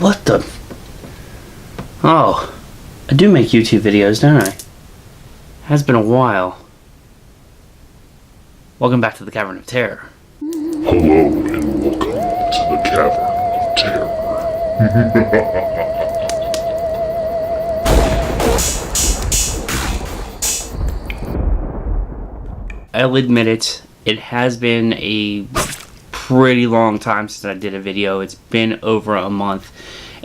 What the? Oh, I do make YouTube videos, don't I? Has been a while. Welcome back to the Cavern of Terror. Hello and welcome to the Cavern of Terror. I'll admit it has been a pretty long time since I did a video. It's been over a month,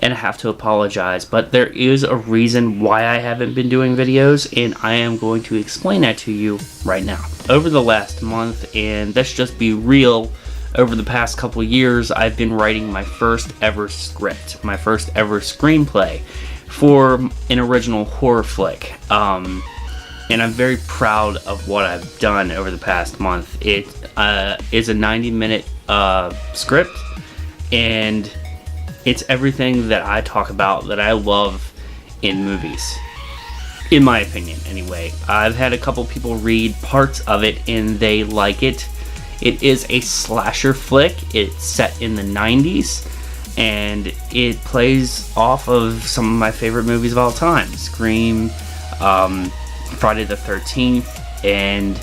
and I have to apologize, but there is a reason why I haven't been doing videos, and I am going to explain that to you right now. Over the last month, and let's just be real, over the past couple years, I've been writing my first ever script, my first ever screenplay for an original horror flick. And I'm very proud of what I've done over the past month. It is a 90-minute script, and it's everything that I talk about that I love in movies. In my opinion, anyway. I've had a couple people read parts of it, and they like it. It is a slasher flick. It's set in the 90s, and it plays off of some of my favorite movies of all time. Scream, Friday the 13th, and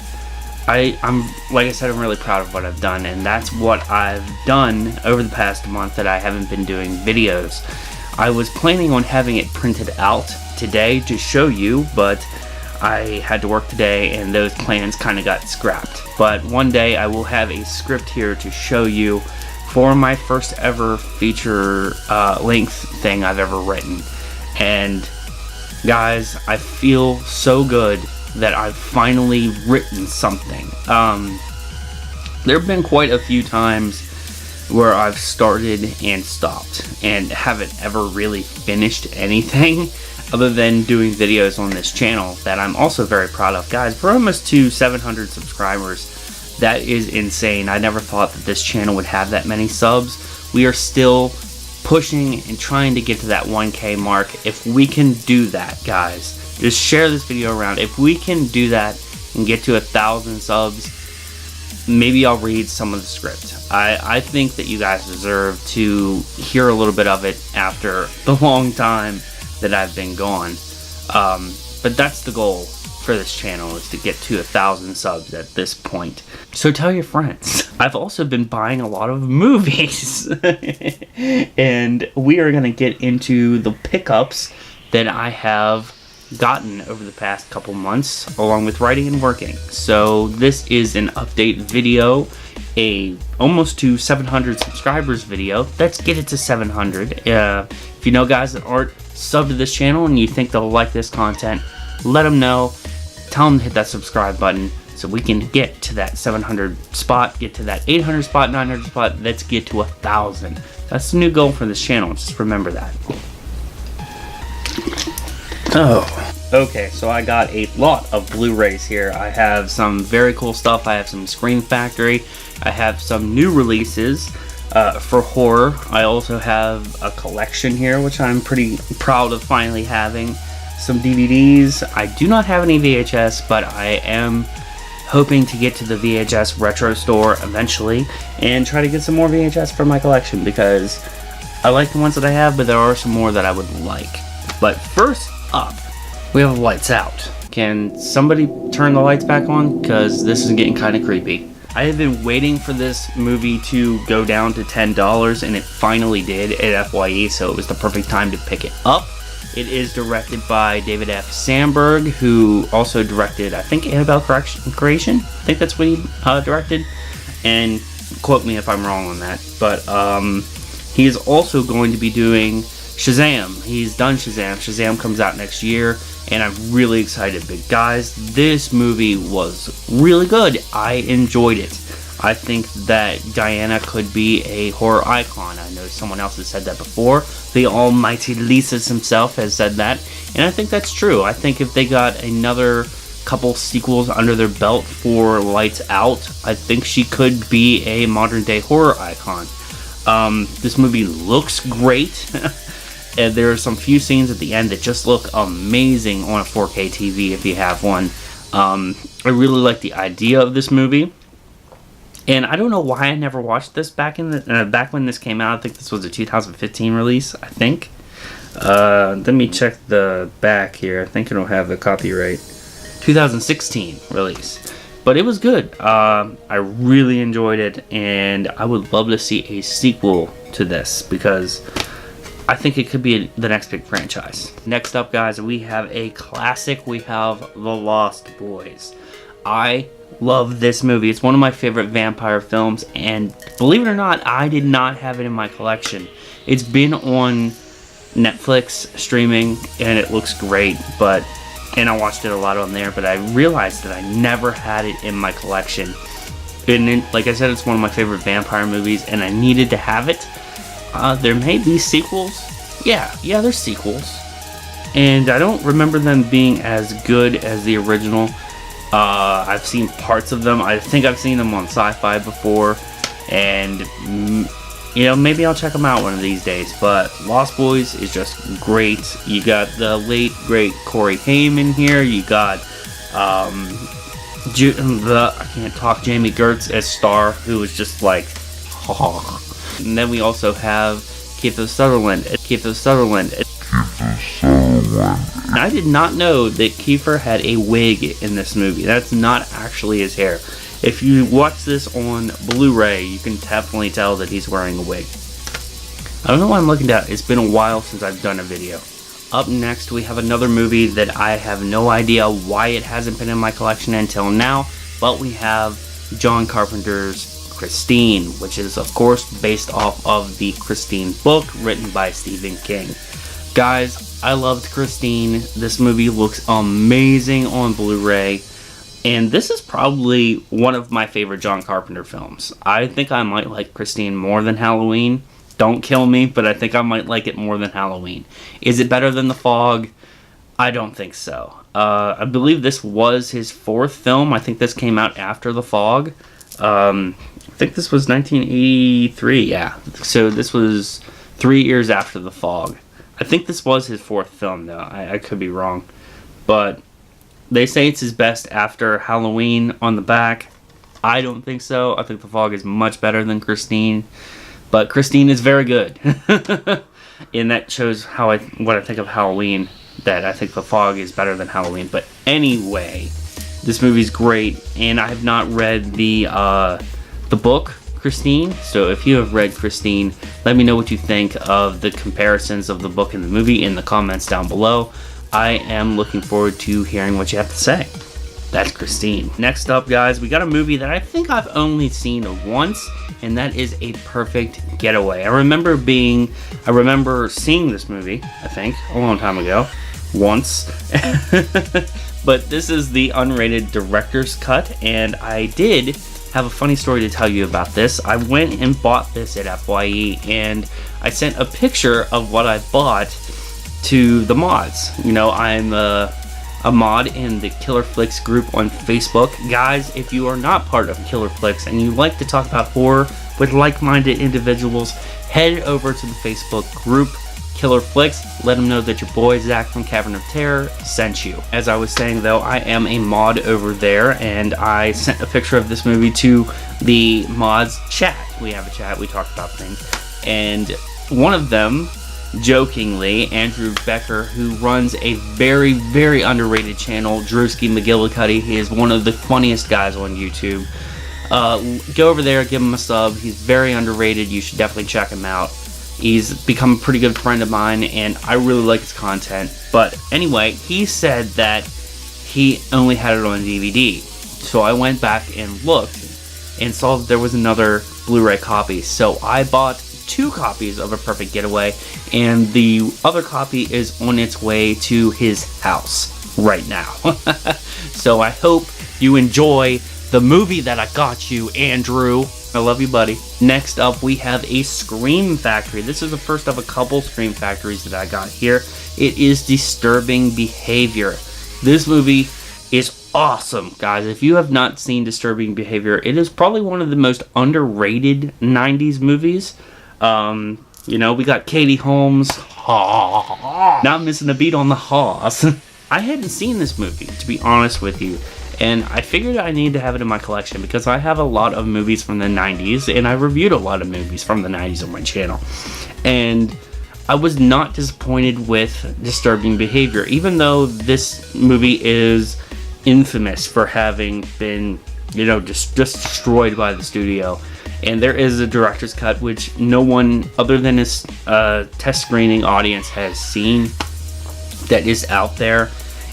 I'm like I said, I'm really proud of what I've done, and that's what I've done over the past month that I haven't been doing videos. I was planning on having it printed out today to show you, but I had to work today and those plans kind of got scrapped. But one day I will have a script here to show you for my first ever feature length thing I've ever written. And guys, I feel so good that I've finally written something. There have been quite a few times where I've started and stopped and haven't ever really finished anything other than doing videos on this channel that I'm also very proud of. Guys, we're almost to 700 subscribers. That is insane. I never thought that this channel would have that many subs. We are still pushing and trying to get to that 1K mark. If we can do that, guys, just share this video around. If we can do that and get to 1,000 subs, maybe I'll read some of the script. I think that you guys deserve to hear a little bit of it after the long time that I've been gone. But that's the goal for this channel, is to get to 1,000 subs at this point. So tell your friends. I've also been buying a lot of movies. And we are going to get into the pickups that I have gotten over the past couple months, along with writing and working. So this is an update video, a almost to 700 subscribers video. Let's get it to 700. If you know guys that aren't subbed to this channel and you think they'll like this content, let them know. Tell them to hit that subscribe button so we can get to that 700 spot, get to that 800 spot, 900 spot. Let's get to 1,000. That's the new goal for this channel. Just remember that. Oh, okay, so I got a lot of Blu-rays here. I have some very cool stuff. I have some Scream Factory. I have some new releases for horror. I also have a collection here, which I'm pretty proud of finally having. Some DVDs. I do not have any VHS, but I am hoping to get to the VHS retro store eventually and try to get some more VHS for my collection, because I like the ones that I have, but there are some more that I would like. But first up, we have Lights Out. Can somebody turn the lights back on? Because this is getting kind of creepy. I have been waiting for this movie to go down to $10, and it finally did at FYE, so it was the perfect time to pick it up. It is directed by David F. Sandberg, who also directed, I think, Annabelle Creation. I think that's what he directed. And quote me if I'm wrong on that. But he is also going to be doing Shazam. He's done Shazam. Shazam comes out next year, and I'm really excited. But guys, this movie was really good. I enjoyed it. I think that Diana could be a horror icon. I know someone else has said that before. The almighty Lisa's himself has said that, and I think that's true. I think if they got another couple sequels under their belt for Lights Out, I think she could be a modern day horror icon. This movie looks great. And there are some few scenes at the end that just look amazing on a 4K TV if you have one. I really like the idea of this movie. And I don't know why I never watched this back when this came out. I think this was a 2015 release, I think. Let me check the back here. I think it'll have the copyright. 2016 release. But it was good. I really enjoyed it, and I would love to see a sequel to this because I think it could be the next big franchise. Next up, guys, we have a classic. We have The Lost Boys. I love this movie. It's one of my favorite vampire films, and believe it or not, I did not have it in my collection. It's been on Netflix streaming, and it looks great, and I watched it a lot on there, but I realized that I never had it in my collection. And like I said, it's one of my favorite vampire movies, and I needed to have it. There may be sequels. Yeah, there's sequels. And I don't remember them being as good as the original. I've seen parts of them. I think I've seen them on Sci-Fi before. And, maybe I'll check them out one of these days. But Lost Boys is just great. You got the late, great Corey Haim in here. You got Jamie Gertz as Star, who is just like, And then we also have Kiefer Sutherland. I did not know that Kiefer had a wig in this movie. That's not actually his hair. If you watch this on Blu-ray, you can definitely tell that he's wearing a wig. I don't know why I'm looking down. It's been a while since I've done a video. Up next, we have another movie that I have no idea why it hasn't been in my collection until now, but we have John Carpenter's Christine, which is of course based off of the Christine book written by Stephen King. Guys, I loved Christine. This movie looks amazing on Blu-ray, and this is probably one of my favorite John Carpenter films. I think I might like Christine more than Halloween. Don't kill me, but I think I might like it more than Halloween. Is it better than The Fog? I don't think so. I believe this was his fourth film. I think this came out after The Fog. I think this was 1983, yeah. So this was 3 years after The Fog. I think this was his fourth film, though. I could be wrong. But they say it's his best after Halloween on the back. I don't think so. I think The Fog is much better than Christine. But Christine is very good. And that shows what I think of Halloween. That I think The Fog is better than Halloween. But anyway, this movie's great. And I have not read the book Christine, so if you have read Christine, let me know what you think of the comparisons of the book and the movie in the comments down below. I am looking forward to hearing what you have to say. That's Christine. Next up, guys, we got a movie that I think I've only seen once, and that is A Perfect Getaway. I remember seeing this movie, I think, a long time ago, once. But this is the unrated director's cut, and I did have a funny story to tell you about this. I went and bought this at FYE, and I sent a picture of what I bought to the mods. I'm a mod in the Killer Flicks group on Facebook. Guys, if you are not part of Killer Flicks and you like to talk about horror with like-minded individuals, head over to the Facebook group Killer Flicks. Let them know that your boy Zach from Cavern of Terror sent you. As I was saying, though, I am a mod over there, and I sent a picture of this movie to the mods chat. We have a chat, we talk about things, and one of them, jokingly, Andrew Becker, who runs a very, very underrated channel, Drewski McGillicuddy. He is one of the funniest guys on YouTube. Go over there, give him a sub. He's very underrated. You should definitely check him out. He's become a pretty good friend of mine, and I really like his content. But anyway, he said that he only had it on DVD. So I went back and looked and saw that there was another Blu-ray copy. So I bought 2 copies of A Perfect Getaway, and the other copy is on its way to his house right now. So I hope you enjoy the movie that I got you, Andrew. I love you, buddy. Next up, we have a Scream Factory. This is the first of a couple Scream Factories that I got here. It is Disturbing Behavior. This movie is awesome, guys. If you have not seen Disturbing Behavior, it is probably one of the most underrated 90s movies. We got Katie Holmes. Not missing a beat on the hoss. I hadn't seen this movie, to be honest with you. And I figured I need to have it in my collection because I have a lot of movies from the 90s, and I reviewed a lot of movies from the 90s on my channel. And I was not disappointed with Disturbing Behavior, even though this movie is infamous for having been, just destroyed by the studio. And there is a director's cut, which no one other than his test screening audience has seen, that is out there.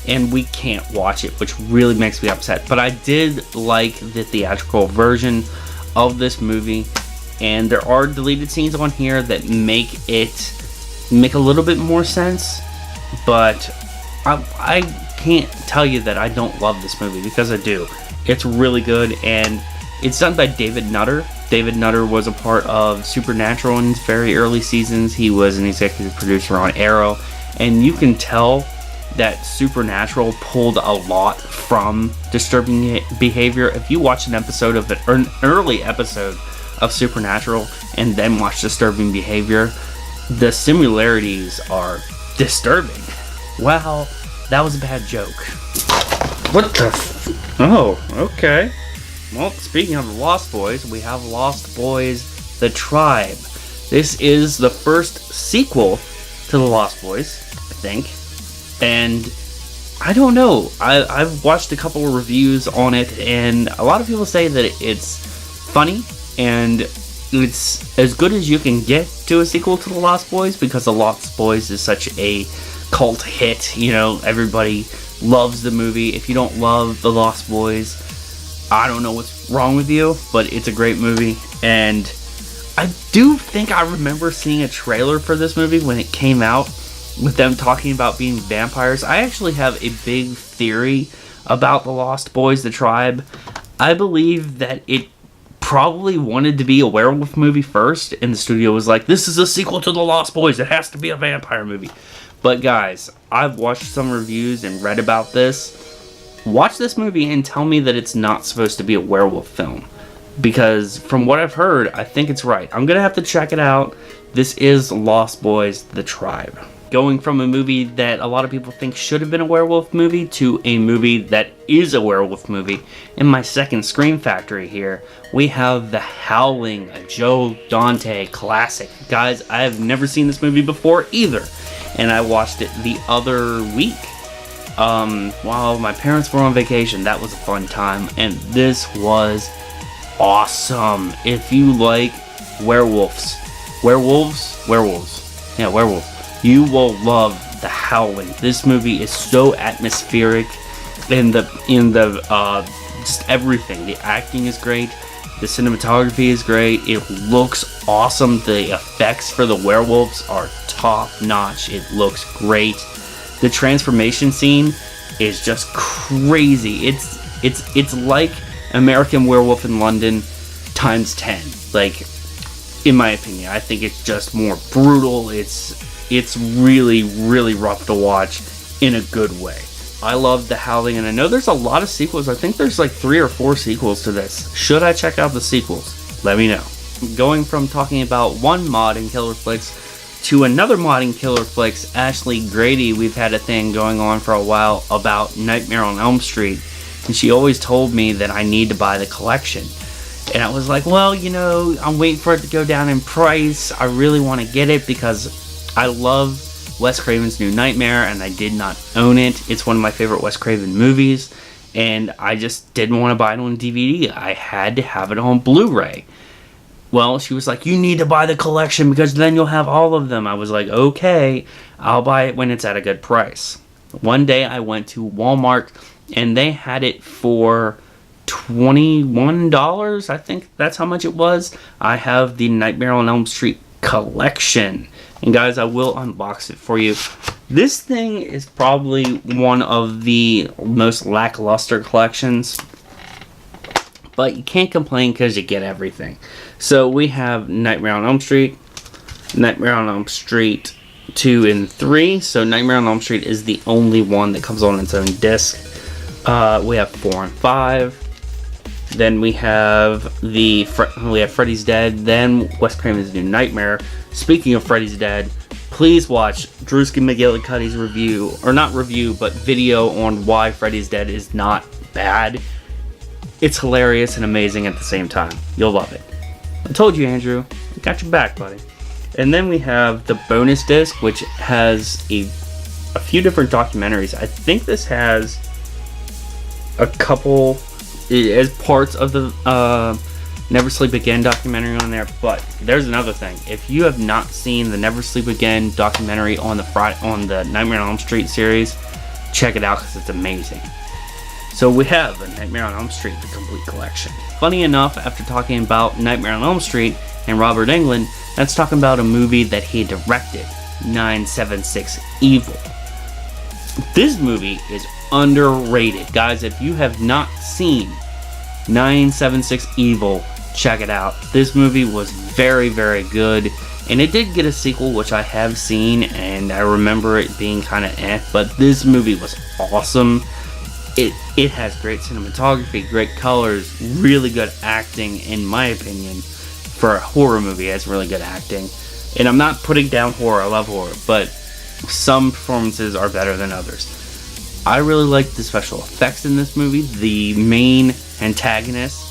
And we can't watch it, which really makes me upset. But I did like the theatrical version of this movie. And there are deleted scenes on here that make a little bit more sense. But I can't tell you that I don't love this movie, because I do. It's really good, and it's done by David Nutter. David Nutter was a part of Supernatural in his very early seasons. He was an executive producer on Arrow, and you can tell that Supernatural pulled a lot from Disturbing Behavior. If you watch an early episode of Supernatural and then watch Disturbing Behavior, the similarities are disturbing. Wow, that was a bad joke. What the oh, okay. Well, speaking of the Lost Boys, we have Lost Boys: The Tribe. This is the first sequel to the Lost Boys, I think. And I don't know. I've watched a couple of reviews on it, and a lot of people say that it's funny and it's as good as you can get to a sequel to the Lost Boys, because the Lost Boys is such a cult hit. Everybody loves the movie. If you don't love the Lost Boys, I don't know what's wrong with you, but it's a great movie. And I do think I remember seeing a trailer for this movie when it came out, with them talking about being vampires. I actually have a big theory about the Lost Boys: The Tribe. I believe that it probably wanted to be a werewolf movie first, and the studio was like, this is a sequel to the Lost Boys, it has to be a vampire movie. But guys, I've watched some reviews and read about this. Watch this movie and tell me that it's not supposed to be a werewolf film, because from what I've heard, I think it's right. I'm gonna have to check it out. This is Lost Boys: The Tribe. Going from a movie that a lot of people think should have been a werewolf movie to a movie that is a werewolf movie. In my second Scream Factory here, we have The Howling, a Joe Dante classic. Guys, I have never seen this movie before either, and I watched it the other week while my parents were on vacation. That was a fun time, and this was awesome. If you like werewolves, you will love The Howling. This movie is so atmospheric in the just everything. The acting is great. The cinematography is great. It looks awesome. The effects for the werewolves are top notch. It looks great. The transformation scene is just crazy. It's like American Werewolf in London times 10. Like, in my opinion, I think it's just more brutal. It's really, really rough to watch in a good way. I love The Howling, and I know there's a lot of sequels. I think there's like 3 or 4 sequels to this. Should I check out the sequels? Let me know. Going from talking about one mod in Killer Flicks to another mod in Killer Flicks, Ashley Grady, we've had a thing going on for a while about Nightmare on Elm Street, and she always told me that I need to buy the collection. And I was like, well, I'm waiting for it to go down in price. I really want to get it because I love Wes Craven's New Nightmare, and I did not own it. It's one of my favorite Wes Craven movies, and I just didn't want to buy it on DVD. I had to have it on Blu-ray. Well, she was like, you need to buy the collection because then you'll have all of them. I was like, okay, I'll buy it when it's at a good price. One day I went to Walmart, and they had it for $21. I think that's how much it was. I have the Nightmare on Elm Street collection. And guys, I will unbox it for you. This thing is probably one of the most lackluster collections, but you can't complain because you get everything. So we have Nightmare on Elm Street, Nightmare on Elm Street 2 and 3. So Nightmare on Elm Street is the only one that comes on its own disc. We have 4 and 5. Then we have Freddy's Dead. Then Wes Craven's New Nightmare. Speaking of Freddy's Dead, please watch Drewski McGillicuddy's review, or not review, but video on why Freddy's Dead is not bad. It's hilarious and amazing at the same time. You'll love it. I told you, Andrew. I got your back, buddy. And then we have the bonus disc, which has a few different documentaries. I think this has a couple as parts of the Never Sleep Again documentary on there. But there's another thing. If you have not seen the Never Sleep Again documentary on the Nightmare on Elm Street series, check it out because it's amazing. So we have a Nightmare on Elm Street, the complete collection. Funny enough, after talking about Nightmare on Elm Street and Robert Englund, let's talk about a movie that he directed, 976 Evil. This movie is underrated. Guys, if you have not seen 976 Evil, check it out. This movie was very, very good. And it did get a sequel, which I have seen, and I remember it being kind of but this movie was awesome. It has great cinematography, great colors, really good acting, in my opinion. For a horror movie, it has really good acting. And I'm not putting down horror, I love horror, but some performances are better than others. I really like the special effects in this movie. The main antagonist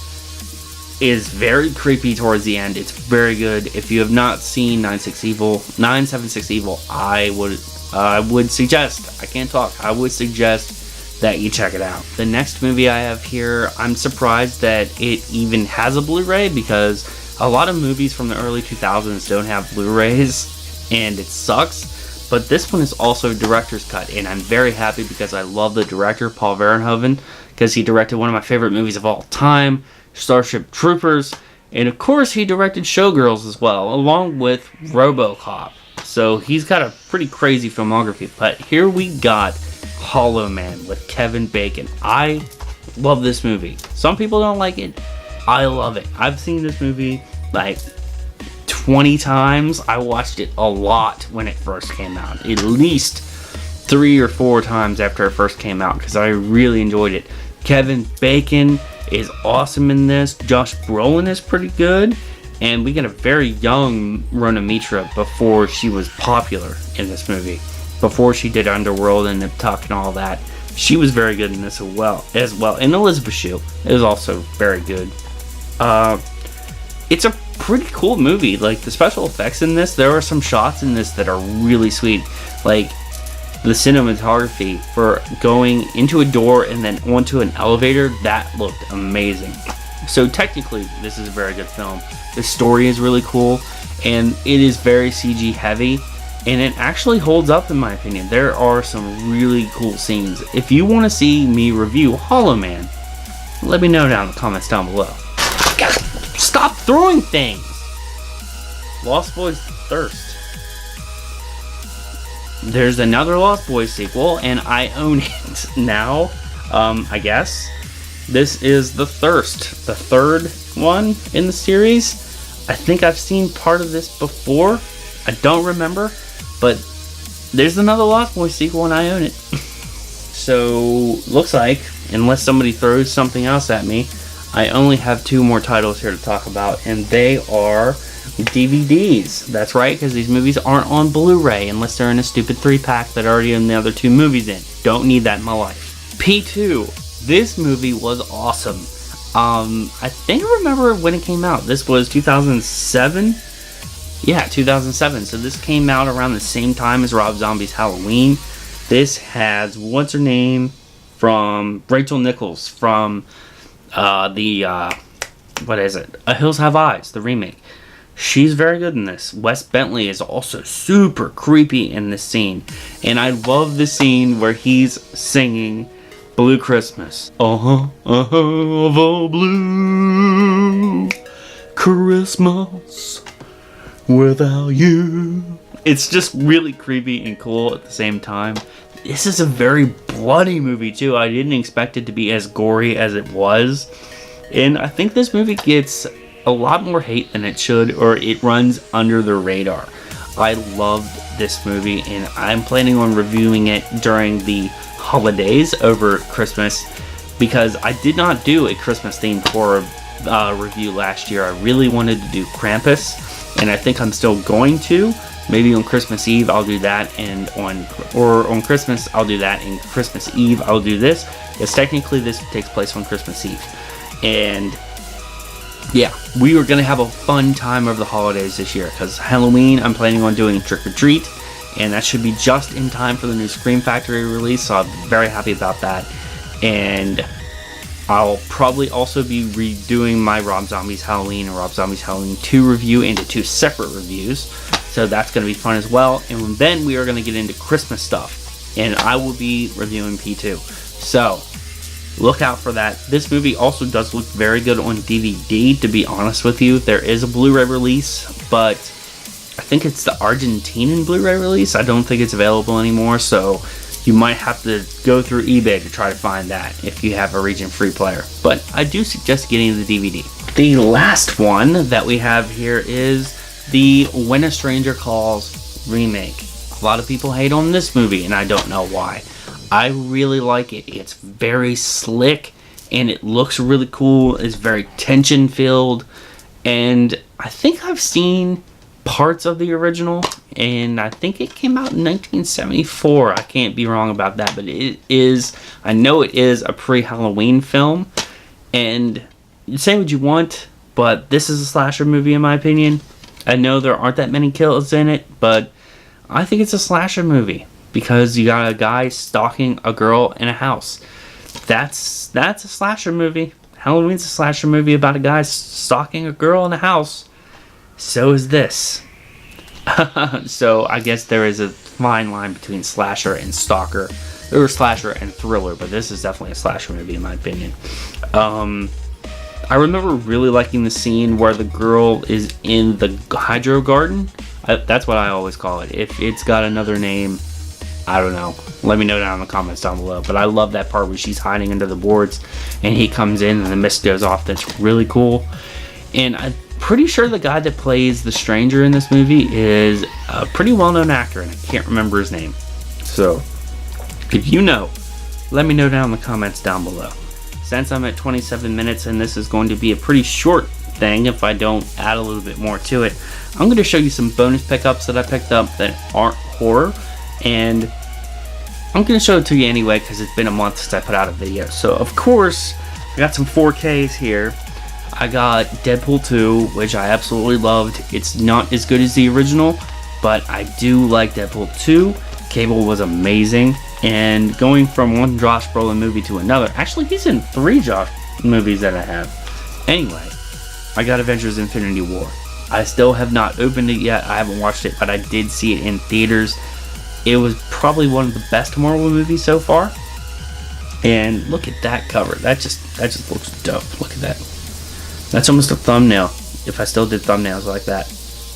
is very creepy towards the end. It's very good. If you have not seen 976 Evil, I would suggest, I would suggest that you check it out. The next movie I have here, I'm surprised that it even has a Blu-ray, because a lot of movies from the early 2000s don't have Blu-rays, and it sucks. But this one is also a director's cut, and I'm very happy because I love the director, Paul Verhoeven, because he directed one of my favorite movies of all time, Starship Troopers, and of course he directed Showgirls as well, along with RoboCop. So he's got a pretty crazy filmography. But here we got Hollow Man with Kevin Bacon. I love this movie. Some people don't like it. I love it. I've seen this movie like 20 times. I watched it a lot when it first came out. At least 3 or 4 times after it first came out, because I really enjoyed it. Kevin Bacon is awesome in this. Josh Brolin is pretty good. And we get a very young Rona Mitra before she was popular in this movie. Before she did Underworld and Nip Tuck and all that. She was very good in this as well. And Elizabeth Shue is also very good. It's a pretty cool movie. Like, the special effects in this, there are some shots in this that are really sweet. Like, the cinematography for going into a door and then onto an elevator, that looked amazing. So technically, this is a very good film. The story is really cool, and it is very CG heavy, and it actually holds up in my opinion. There are some really cool scenes. If you want to see me review Hollow Man, let me know down in the comments down below. God, stop throwing things! Lost Boys Thirst. There's another Lost Boys sequel, and I own it now, I guess. This is The Thirst, the third one in the series. I think I've seen part of this before. I don't remember, but there's another Lost Boys sequel and I own it. So, looks like, unless somebody throws something else at me, I only have 2 more titles here to talk about, and they are DVDs. That's right, because these movies aren't on Blu-ray unless they're in a stupid 3-pack that already have the other 2 movies in. Don't need that in my life. P2. This movie was awesome. I think I remember when it came out. This was 2007? Yeah, 2007. So this came out around the same time as Rob Zombie's Halloween. This has, what's her name? From Rachel Nichols from what is it? A Hills Have Eyes, the remake. She's very good in this. Wes Bentley is also super creepy in this scene. And I love the scene where he's singing Blue Christmas. Of a blue Christmas without you. It's just really creepy and cool at the same time. This is a very bloody movie too. I didn't expect it to be as gory as it was. And I think this movie gets a lot more hate than it should, or it runs under the radar. I loved this movie, and I'm planning on reviewing it during the holidays over Christmas, because I did not do a Christmas themed horror review last year. I really wanted to do Krampus, and I think I'm still going to, Maybe on Christmas Eve I'll do that, and on Christmas I'll do that, and Christmas Eve I'll do this, because technically this takes place on Christmas Eve. And yeah, we are gonna have a fun time over the holidays this year, because Halloween I'm planning on doing Trick or Treat, and that should be just in time for the new Scream Factory release, so I'm very happy about that. And I'll probably also be redoing my Rob Zombie's Halloween and Rob Zombie's Halloween 2 review into 2 separate reviews. So that's going to be fun as well. And then we are going to get into Christmas stuff. And I will be reviewing P2. So look out for that. This movie also does look very good on DVD, to be honest with you. There is a Blu-ray release, but I think it's the Argentinian Blu-ray release. I don't think it's available anymore. So you might have to go through eBay to try to find that if you have a region-free player. But I do suggest getting the DVD. The last one that we have here is the When a Stranger Calls remake. A lot of people hate on this movie, and I don't know why. I really like it. It's very slick, and it looks really cool. It's very tension-filled, and I think I've seen parts of the original, and I think it came out in 1974. I can't be wrong about that, but I know it is a pre-Halloween film, and you say what you want, but this is a slasher movie in my opinion. I know there aren't that many kills in it, but I think it's a slasher movie because you got a guy stalking a girl in a house. That's a slasher movie. Halloween's a slasher movie about a guy stalking a girl in a house. So is this. So I guess there is a fine line between slasher and stalker, or slasher and thriller, but this is definitely a slasher movie in my opinion. I remember really liking the scene where the girl is in the hydro garden. That's what I always call it. If it's got another name, I don't know. Let me know down in the comments down below. But I love that part where she's hiding under the boards and he comes in and the mist goes off. That's really cool. And I'm pretty sure the guy that plays the stranger in this movie is a pretty well-known actor, and I can't remember his name. So, if you know, let me know down in the comments down below. Since I'm at 27 minutes and this is going to be a pretty short thing if I don't add a little bit more to it, I'm going to show you some bonus pickups that I picked up that aren't horror, and I'm going to show it to you anyway because it's been a month since I put out a video. So, of course, I got some 4Ks here. I got Deadpool 2, which I absolutely loved. It's not as good as the original, but I do like Deadpool 2. Cable was amazing. And going from one Josh Brolin movie to another, actually he's in 3 Josh movies that I have. Anyway, I got Avengers Infinity War. I still have not opened it yet. I haven't watched it, but I did see it in theaters. It was probably one of the best Marvel movies so far. And look at that cover. That just looks dope. Look at that. That's almost a thumbnail, if I still did thumbnails like that.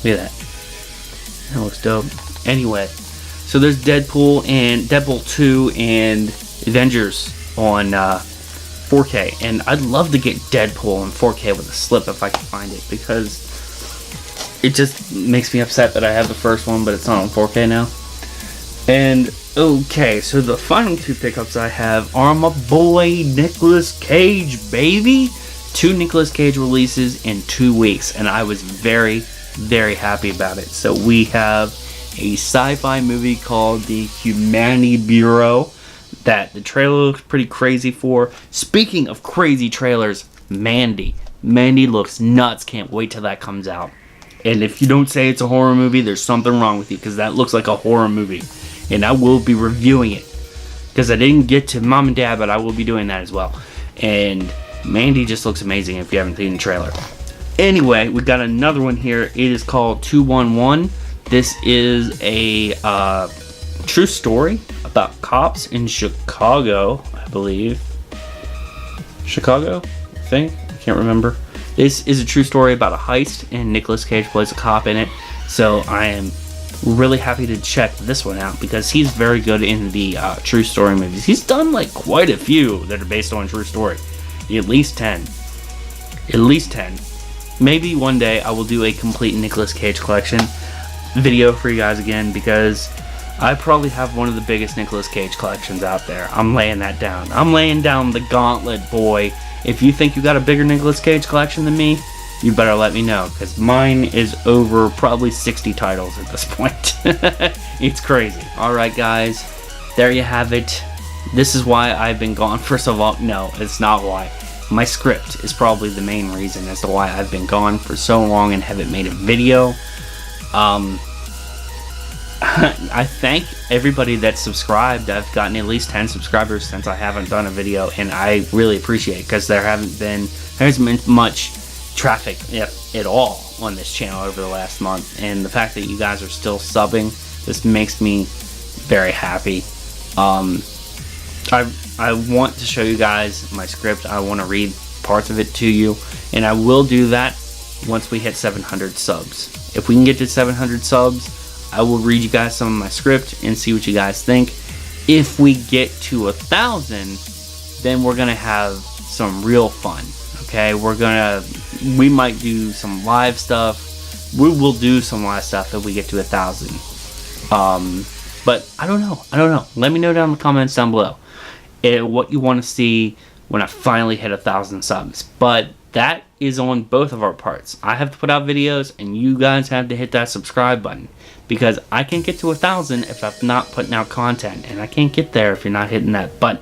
Look at that. That looks dope. Anyway, so there's Deadpool and Deadpool 2 and Avengers on 4K. And I'd love to get Deadpool on 4K with a slip if I can find it, because it just makes me upset that I have the first one, but it's not on 4K now. And, okay, so the final 2 pickups I have are my boy Nicolas Cage, baby! 2 Nicolas Cage releases in 2 weeks, and I was very, very happy about it. So we have a sci-fi movie called The Humanity Bureau that the trailer looks pretty crazy for. Speaking of crazy trailers, Mandy. Mandy looks nuts. Can't wait till that comes out. And if you don't say it's a horror movie, there's something wrong with you, because that looks like a horror movie. And I will be reviewing it, because I didn't get to Mom and Dad, but I will be doing that as well. And Mandy just looks amazing if you haven't seen the trailer. Anyway, we got another one here. It is called 211. This is a true story about cops in Chicago, I believe. Chicago, I think. I can't remember. This is a true story about a heist, and Nicolas Cage plays a cop in it. So I am really happy to check this one out, because he's very good in the true story movies. He's done like quite a few that are based on true story. At least 10. At least 10. Maybe one day I will do a complete Nicolas Cage collection video for you guys again, because I probably have one of the biggest Nicolas Cage collections out there. I'm laying that down. I'm laying down the gauntlet, boy. If you think you got a bigger Nicolas Cage collection than me, you better let me know, because mine is over probably 60 titles at this point. It's crazy. Alright guys, there you have it. This is why I've been gone for so long. No, it's not why. My script is probably the main reason as to why I've been gone for so long and haven't made a video. I thank everybody that's subscribed. I've gotten at least 10 subscribers since I haven't done a video, and I really appreciate it, because there hasn't been much traffic at all on this channel over the last month, and the fact that you guys are still subbing, this makes me very happy. I want to show you guys my script. I want to read parts of it to you, and I will do that once we hit 700 subs. If we can get to 700 subs, I will read you guys some of my script and see what you guys think. If we get to 1,000, then we're gonna have some real fun. Okay, we might do some live stuff. We will do some live stuff if we get to 1,000. But I don't know. Let me know down in the comments down below what you want to see when I finally hit 1,000 subs. But that is on both of our parts. I have to put out videos, and you guys have to hit that subscribe button, because I can't get to 1,000 if I'm not putting out content, and I can't get there if you're not hitting that button.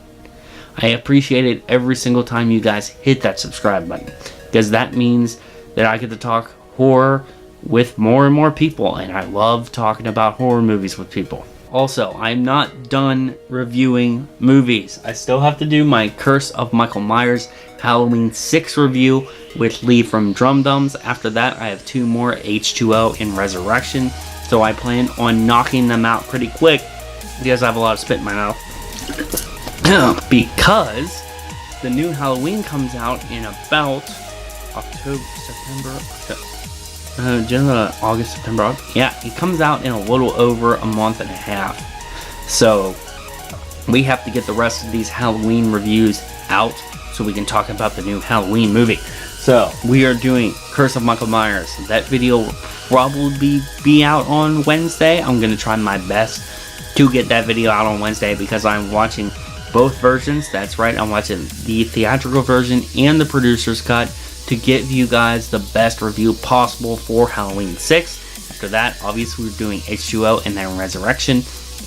I appreciate it every single time you guys hit that subscribe button, because that means that I get to talk horror with more and more people, and I love talking about horror movies with people. Also, I'm not done reviewing movies. I still have to do my Curse of Michael Myers Halloween 6 review with Lee from Drum Dums. After that, I have 2 more, H2O and Resurrection. So I plan on knocking them out pretty quick, because I have a lot of spit in my mouth. Because the new Halloween comes out in about August, September. Yeah, it comes out in a little over a month and a half. So we have to get the rest of these Halloween reviews out so we can talk about the new Halloween movie. So we are doing Curse of Michael Myers. That video will probably be out on Wednesday. I'm going to try my best to get that video out on Wednesday, because I'm watching both versions. That's right, I'm watching the theatrical version and the producer's cut to give you guys the best review possible for Halloween 6. After that, obviously we're doing H2O and then Resurrection.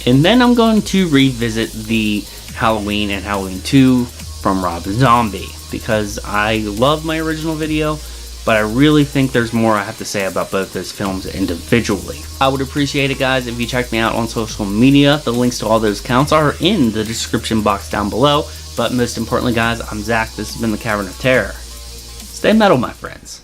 And then I'm going to revisit the Halloween and Halloween 2 from Rob Zombie, because I love my original video, but I really think there's more I have to say about both those films individually. I would appreciate it, guys, if you check me out on social media. The links to all those accounts are in the description box down below. But most importantly, guys, I'm Zach. This has been the Cavern of Terror. Stay metal, my friends.